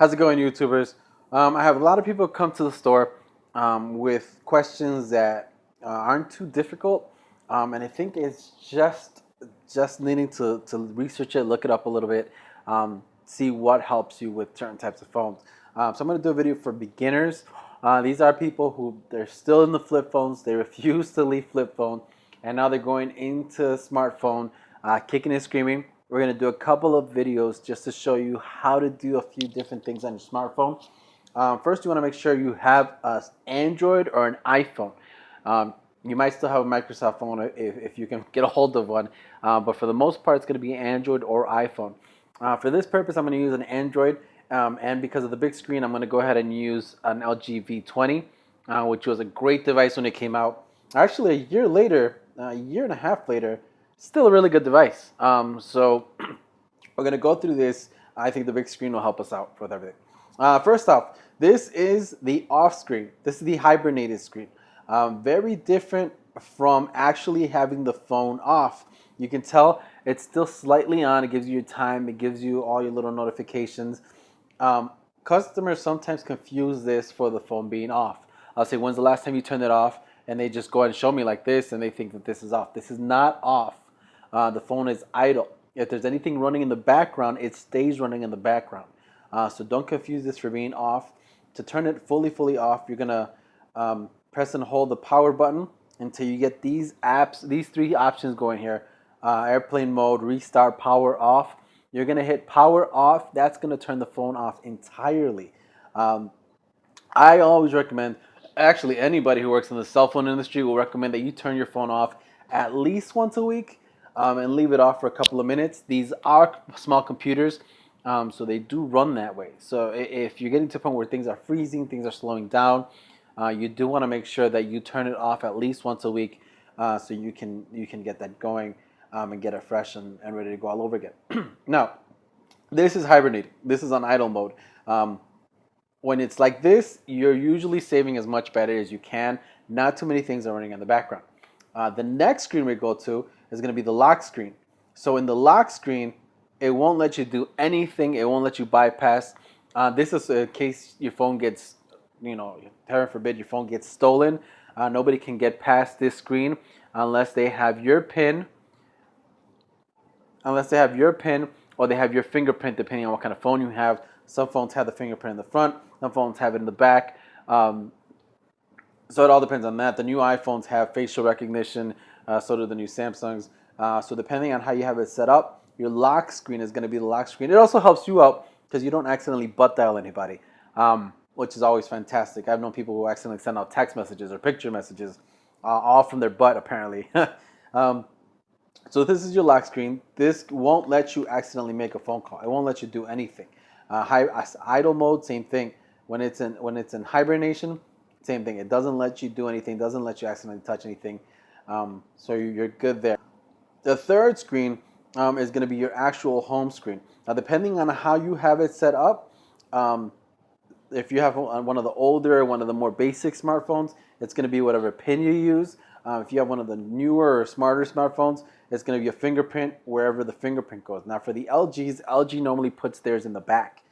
How's it going, YouTubers? I have a lot of people come to the store with questions that aren't too difficult, and I think it's just needing to research it, look it up a little bit, see what helps you with certain types of phones. So I'm going to do a video for beginners. These are people who they're still in the flip phones. They refuse to leave flip phone, and now they're going into smartphone, kicking and screaming. We're going to do a couple of videos just to show you how to do a few different things on your smartphone. First, you want to make sure you have an Android or an iPhone. You might still have a Microsoft phone if you can get a hold of one, but for the most part, it's going to be Android or iPhone. For this purpose, I'm going to use an Android, and because of the big screen, I'm going to go ahead and use an LG V20, which was a great device when it came out. Actually, a year later, a year and a half later, still a really good device. So we're going to go through this. I think the big screen will help us out with everything. First off, this is the off screen. This is the hibernated screen. Very different from actually having the phone off. You can tell it's still slightly on. It gives you your time. It gives you all your little notifications. Customers sometimes confuse this for the phone being off. I'll say, when's the last time you turned it off? And they just go ahead and show me like this, and they think that this is off. This is not off. The phone is idle. If there's anything running in the background, it stays running in the background. So don't confuse this for being off. To turn it fully off, you're gonna press and hold the power button until you get these three options going here. Airplane mode, restart, power off. You're gonna hit power off. That's gonna turn the phone off entirely. I always recommend, actually anybody who works in the cell phone industry will recommend that you turn your phone off at least once a week and leave it off for a couple of minutes. These are small computers, so they do run that way. So if you're getting to a point where things are freezing, things are slowing down, you do want to make sure that you turn it off at least once a week, so you can get that going and get it fresh and ready to go all over again. Now, this is hibernating. This is on idle mode. When it's like this, you're usually saving as much battery as you can. Not too many things are running in the background. The next screen we go to is going to be the lock screen. So in the lock screen, it won't let you do anything. It won't let you bypass. This is in case your phone gets, heaven forbid, your phone gets stolen. Nobody can get past this screen unless they have your PIN. Or they have your fingerprint, depending on what kind of phone you have. Some phones have the fingerprint in the front. Some phones have it in the back. So it all depends on that. The new iPhones have facial recognition. So do the new Samsungs. So depending on how you have it set up, your lock screen is going to be the lock screen. It also helps you out because you don't accidentally butt dial anybody, which is always fantastic. I've known people who accidentally send out text messages or picture messages, all from their butt apparently. So this is your lock screen. This won't let you accidentally make a phone call. It won't let you do anything. Idle mode, same thing. When it's in hibernation, same thing. It doesn't let you do anything. Doesn't let you accidentally touch anything. So you're good there. The third screen is going to be your actual home screen. Now, depending on how you have it set up, if you have one of the older, one of the more basic smartphones, it's going to be whatever PIN you use. If you have one of the newer or smarter smartphones, it's going to be a fingerprint wherever the fingerprint goes. Now, for the LGs, LG normally puts theirs in the back.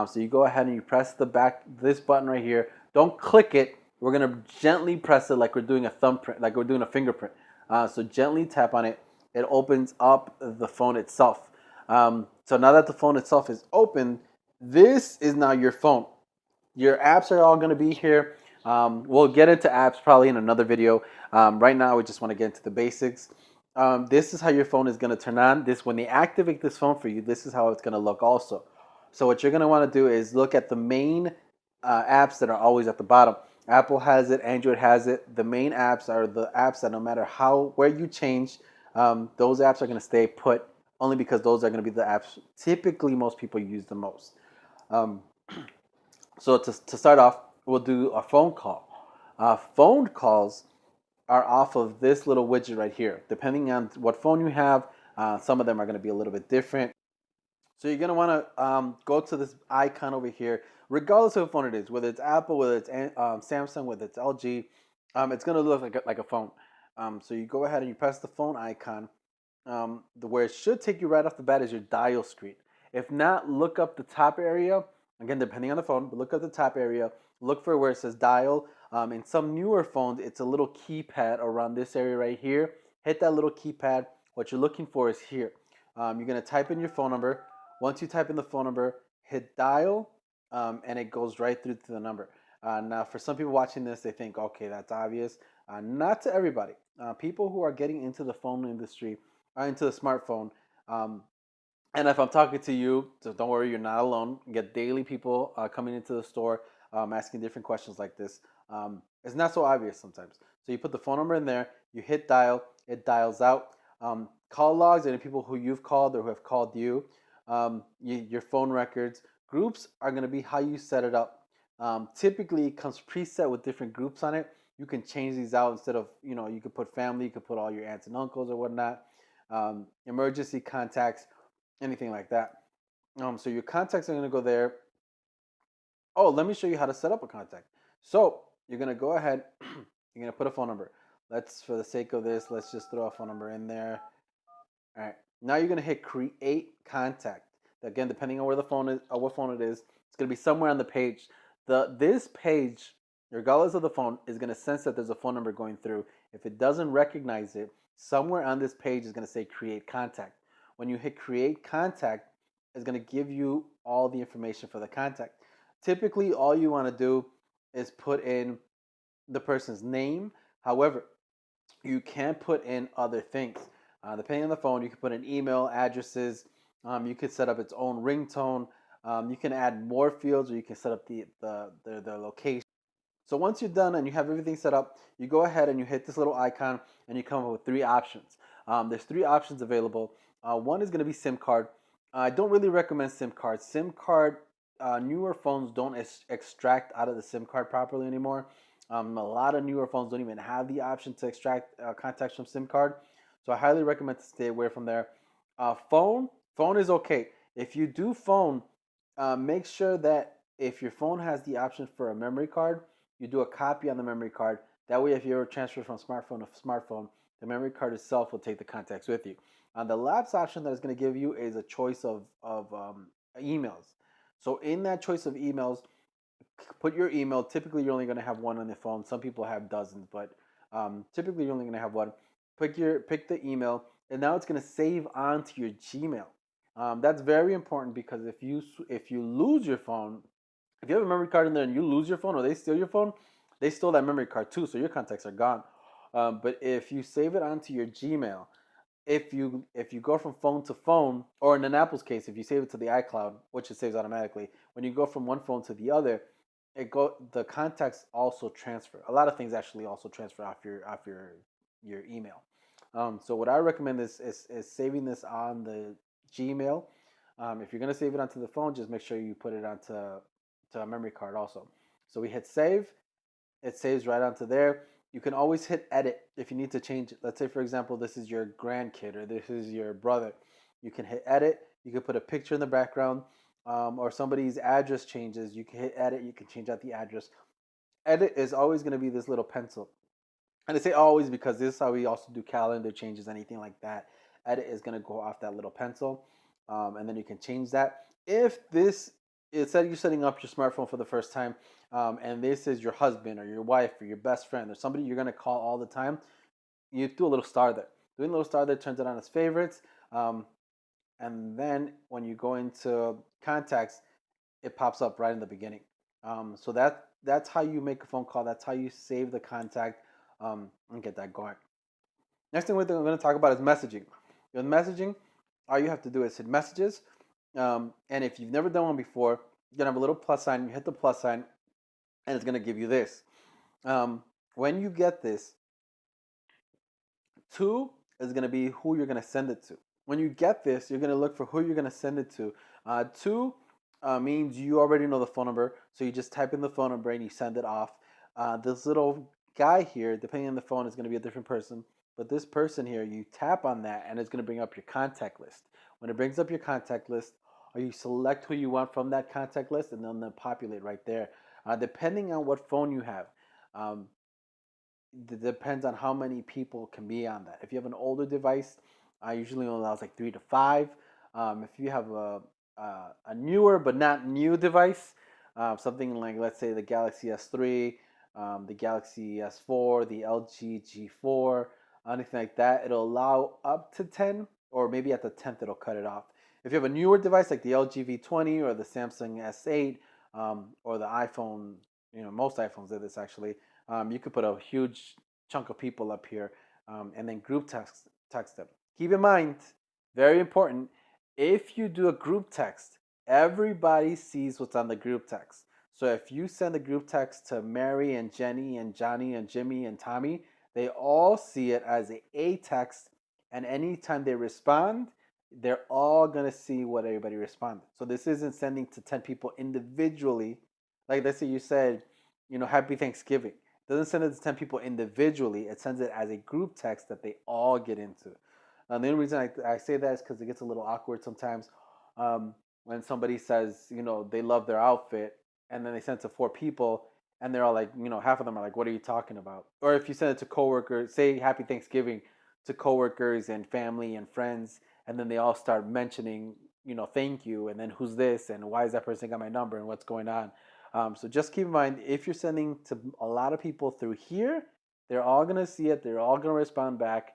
So you go ahead and you press the back, this button right here. Don't click it. We're going to gently press it like we're doing a thumbprint, like we're doing a fingerprint. So gently tap on it. It opens up the phone itself. So now that the phone itself is open, this is now your phone. Your apps are all going to be here. We'll get into apps probably in another video. Right now, we just want to get into the basics. This is how your phone is going to turn on. When they activate this phone for you, this is how it's going to look also. So what you're going to want to do is look at the main apps that are always at the bottom. Apple has it, Android has it. The main apps are the apps that no matter where you change, those apps are going to stay put, only because those are going to be the apps typically most people use the most. So to start off, we'll do a phone call. Phone calls are off of this little widget right here. Depending on what phone you have, some of them are going to be a little bit different. So you're going to want to go to this icon over here, regardless of what phone it is, whether it's Apple, whether it's Samsung, whether it's LG, it's going to look like a phone. So you go ahead and you press the phone icon. Where it should take you right off the bat is your dial screen. If not, look up the top area Again, depending on the phone, but look at the top area. Look for where it says dial. In some newer phones, it's a little keypad around this area right here. Hit that little keypad. What you're looking for is here. You're gonna type in your phone number. Once you type in the phone number, hit dial, and it goes right through to the number. Now, for some people watching this, they think, okay, that's obvious. Not to everybody. People who are getting into the phone industry, are into the smartphone, um, and if I'm talking to you, so don't worry, you're not alone. You get daily people coming into the store asking different questions like this. It's not so obvious sometimes. So you put the phone number in there, you hit dial, it dials out. Call logs, any people who you've called or who have called you, your phone records. Groups are going to be how you set it up. Typically, it comes preset with different groups on it. You can change these out instead of, you could put family, you could put all your aunts and uncles or whatnot. Emergency contacts, anything like that. So your contacts are going to go there. Oh, let me show you how to set up a contact. So you're going to go ahead. You're going to put a phone number. Let's, for the sake of this, let's just throw a phone number in there. All right. Now you're going to hit create contact. Again, depending on where the phone is, or what phone it is, it's going to be somewhere on the page. This page, regardless of the phone, is going to sense that there's a phone number going through. If it doesn't recognize it, somewhere on this page is going to say create contact. When you hit create contact, it's going to give you all the information for the contact. Typically, all you want to do is put in the person's name. However, you can put in other things. Depending on the phone, you can put in email addresses. You could set up its own ringtone. You can add more fields, or you can set up the location. So once you're done and you have everything set up, you go ahead and you hit this little icon and you come up with three options. There's three options available. One is going to be SIM card. I don't really recommend SIM card. SIM card, newer phones don't extract out of the SIM card properly anymore. A lot of newer phones don't even have the option to extract contacts from SIM card. So I highly recommend to stay away from there. Phone is okay. If you do phone, make sure that if your phone has the option for a memory card, you do a copy on the memory card. That way, if you ever transfer from smartphone to smartphone, the memory card itself will take the contacts with you. The last option that is going to give you is a choice of emails. So in that choice of emails, put your email. Typically, you're only going to have one on the phone. Some people have dozens, but typically, you're only going to have one. Pick the email, and now it's going to save onto your Gmail. That's very important because if you lose your phone, if you have a memory card in there and you lose your phone or they steal your phone, they stole that memory card too, so your contacts are gone. But if you save it onto your Gmail, if you go from phone to phone, or in an Apple's case, if you save it to the iCloud, which it saves automatically, when you go from one phone to the other, the contacts also transfer. A lot of things actually also transfer off your email. So what I recommend is saving this on the Gmail. If you're gonna save it onto the phone, just make sure you put it onto a memory card also. So we hit save. It saves right onto there. You can always hit edit if you need to change it. Let's say, for example, this is your grandkid or this is your brother. You can hit edit. You can put a picture in the background, or somebody's address changes. You can hit edit. You can change out the address. Edit is always going to be this little pencil. And I say always because this is how we also do calendar changes, anything like that. Edit is going to go off that little pencil, and then you can change that. If this is said you're setting up your smartphone for the first time, and this is your husband or your wife or your best friend or somebody you're going to call all the time, you do a little star there. Doing a little star there turns it on as favorites, and then when you go into contacts, it pops up right in the beginning. So that's how you make a phone call. That's how you save the contact, and get that going. Next thing we're going to talk about is messaging. With messaging, all you have to do is hit messages. And if you've never done one before, you're going to have a little plus sign. You hit the plus sign, and it's going to give you this. When you get this, two is going to be who you're going to send it to. When you get this, you're going to look for who you're going to send it to. Two means you already know the phone number, so you just type in the phone number and you send it off. This little guy here, depending on the phone, is going to be a different person. But this person here, you tap on that and it's going to bring up your contact list. When it brings up your contact list, you select who you want from that contact list and then populate right there. Depending on what phone you have, um, it depends on how many people can be on that. If you have an older device, I usually allows like 3 to 5. If you have a newer but not new device, something like, let's say, the Galaxy S3, the Galaxy S4, the LG G4, anything like that, it'll allow up to 10, or maybe at the 10th it'll cut it off. If you have a newer device like the LG V20 or the Samsung S8, or the iPhone, most iPhones do this actually. You could put a huge chunk of people up here, and then group text them. Keep in mind, very important, if you do a group text, everybody sees what's on the group text. So if you send the group text to Mary and Jenny and Johnny and Jimmy and Tommy, they all see it as a text, and anytime they respond, they're all gonna see what everybody responded. So this isn't sending to 10 people individually. Like, let's say you said, Happy Thanksgiving. It doesn't send it to 10 people individually. It sends it as a group text that they all get into. The only reason I say that is because it gets a little awkward sometimes, when somebody says, they love their outfit, and then they send it to 4 people, and they're all like, half of them are like, what are you talking about? Or if you send it to coworkers, say Happy Thanksgiving to coworkers and family and friends, and then they all start mentioning, thank you, and then who's this, and why is that person got my number, and what's going on. So just keep in mind, if you're sending to a lot of people through here, they're all gonna see it. They're all gonna respond back.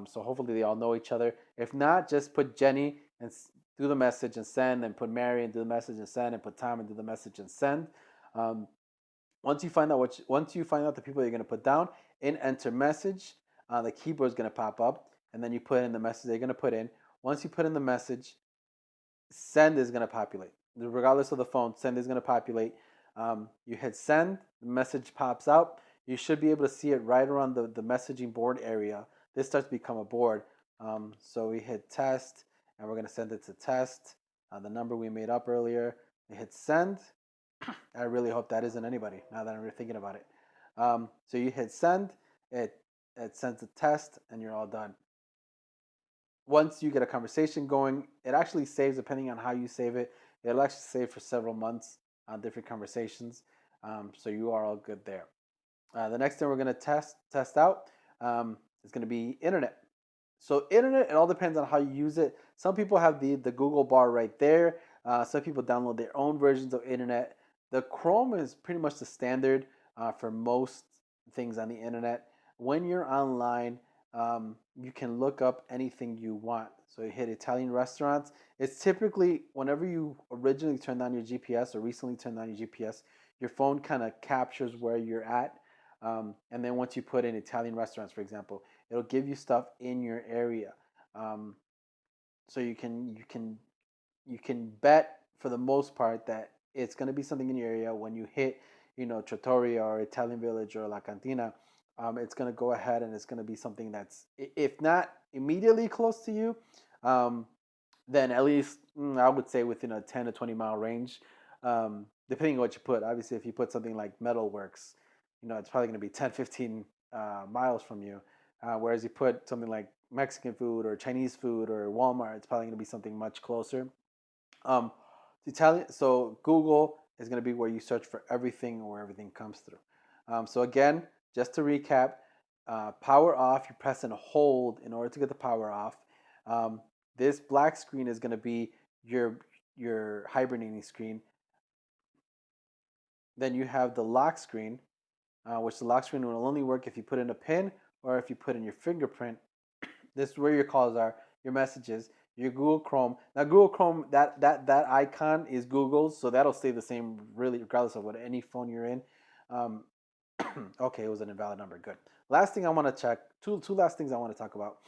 So hopefully they all know each other. If not, just put Jenny and do the message and send, and put Mary and do the message and send, and put Tom and do the message and send. Um, once you find out the people you're gonna put down, in enter message, the keyboard is gonna pop up, and then you put in the message they're gonna put in. Once you put in the message, send is gonna populate. Regardless of the phone, send is gonna populate. You hit send, the message pops out. You should be able to see it right around the messaging board area. This starts to become a board. So we hit test, and we're going to send it to test, the number we made up earlier. We hit send. I really hope that isn't anybody, now that I'm really thinking about it. So you hit send, it sends a test, and you're all done. Once you get a conversation going, it actually saves, depending on how you save it. It'll actually save for several months on different conversations. So you are all good there. The next thing we're going to test out, is going to be internet. So internet, it all depends on how you use it. Some people have the Google bar right there. Some people download their own versions of internet. The Chrome is pretty much the standard for most things on the internet. When you're online, you can look up anything you want. So you hit Italian restaurants. It's typically whenever you originally turned on your GPS or recently turned on your GPS, your phone kind of captures where you're at. And then once you put in Italian restaurants, for example, it'll give you stuff in your area. So you can bet for the most part that it's going to be something in your area. When you hit, Trattoria or Italian Village or La Cantina, it's going to go ahead and it's going to be something that's, if not immediately close to you, then at least, I would say within a 10 to 20 mile range, depending on what you put. Obviously, if you put something like Metalworks, it's probably going to be 10, 15 miles from you. Whereas you put something like Mexican food or Chinese food or Walmart, it's probably going to be something much closer. Um, so Google is going to be where you search for everything and where everything comes through. So again, just to recap, power off, you press and hold in order to get the power off. This black screen is going to be your hibernating screen. Then you have the lock screen, which the lock screen will only work if you put in a pin or if you put in your fingerprint. This is where your calls are, your messages, your Google Chrome. Now, Google Chrome, that icon is Google's, so that'll stay the same really regardless of what any phone you're in. Okay, it was an invalid number. Good. Last thing I want to check, two last things I want to talk about,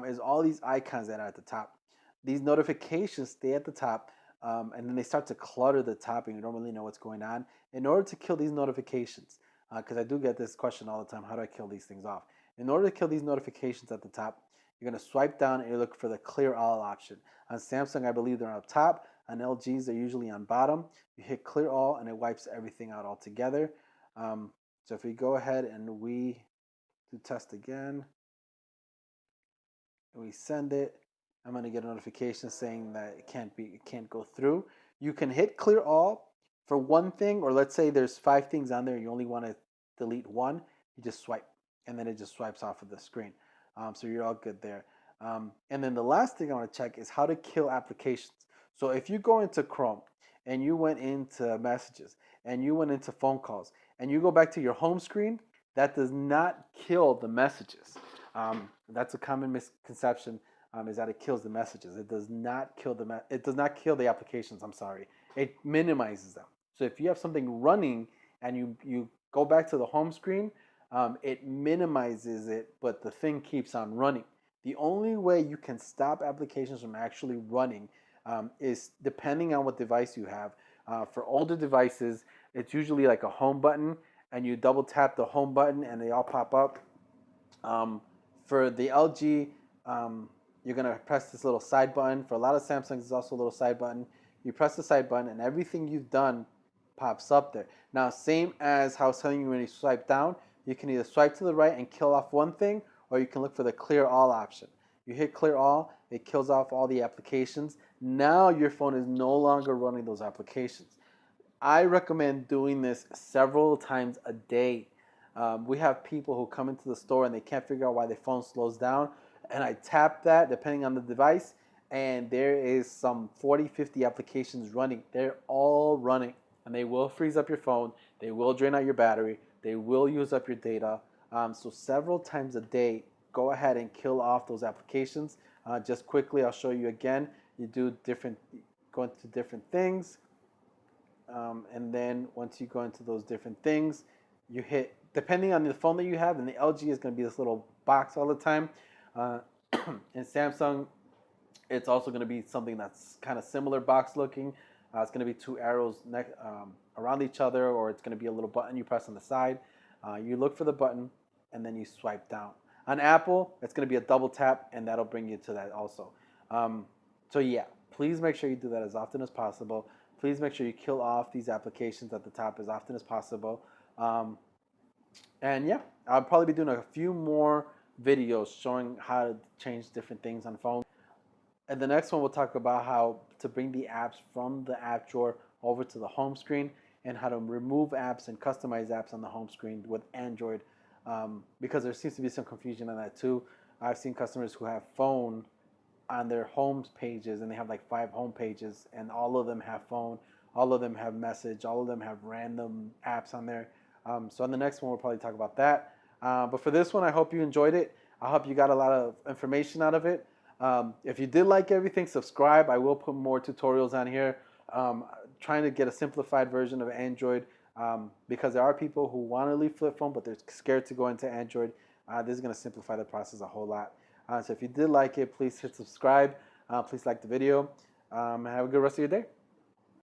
is all these icons that are at the top. These notifications stay at the top, and then they start to clutter the top, and you don't really know what's going on. In order to kill these notifications, because I do get this question all the time, how do I kill these things off? In order to kill these notifications at the top, you're going to swipe down and you look for the clear all option. On Samsung, I believe they're up top. On LGs, they're usually on bottom. You hit clear all and it wipes everything out altogether. So if we go ahead and we do test again, and we send it, I'm going to get a notification saying that it can't go through. You can hit clear all for one thing, or let's say there's 5 things on there and you only want to delete one, you just swipe and then it just swipes off of the screen. So you're all good there. And then the last thing I want to check is how to kill applications. So if you go into Chrome and you went into messages and you went into phone calls and you go back to your home screen, that does not kill the messages. That's a common misconception, is that it kills the messages. It does not kill it does not kill the applications. I'm sorry. It minimizes them. So if you have something running and you go back to the home screen, it minimizes it, but the thing keeps on running. The only way you can stop applications from actually running is depending on what device you have. For older devices, it's usually like a home button, and you double tap the home button and they all pop up. For the LG, you're gonna press this little side button. For a lot of Samsungs, there's also a little side button. You press the side button and everything you've done pops up there. Now, same as how I was telling you when you swipe down, you can either swipe to the right and kill off one thing, or you can look for the clear all option. You hit clear all, it kills off all the applications. Now your phone is no longer running those applications. I recommend doing this several times a day. We have people who come into the store and they can't figure out why their phone slows down. And I tap that depending on the device, and there is some 40, 50 applications running. They're all running, and they will freeze up your phone. They will drain out your battery. They will use up your data. So several times a day, go ahead and kill off those applications. Just quickly, I'll show you again. You do go into different things. And then once you go into those different things, you hit, depending on the phone that you have, and the LG is going to be this little box all the time. In Samsung, it's also going to be something that's kind of similar box looking. It's going to be two arrows around each other, or it's going to be a little button you press on the side. You look for the button, and then you swipe down. On Apple, it's going to be a double tap, and that'll bring you to that also. So yeah, please make sure you do that as often as possible. Please make sure you kill off these applications at the top as often as possible. And yeah, I'll probably be doing a few more videos showing how to change different things on phones. And the next one, we'll talk about how to bring the apps from the app drawer over to the home screen, and how to remove apps and customize apps on the home screen with Android, because there seems to be some confusion on that too. I've seen customers who have phone on their home pages, and they have like 5 home pages, and all of them have phone, all of them have message, all of them have random apps on there. So on the next one, we'll probably talk about that. But for this one, I hope you enjoyed it. I hope you got a lot of information out of it. If you did like everything, subscribe. I will put more tutorials on here, trying to get a simplified version of Android, because there are people who want to leave flip phone, but they're scared to go into Android. This is going to simplify the process a whole lot. So if you did like it, please hit subscribe. Please like the video. Have a good rest of your day.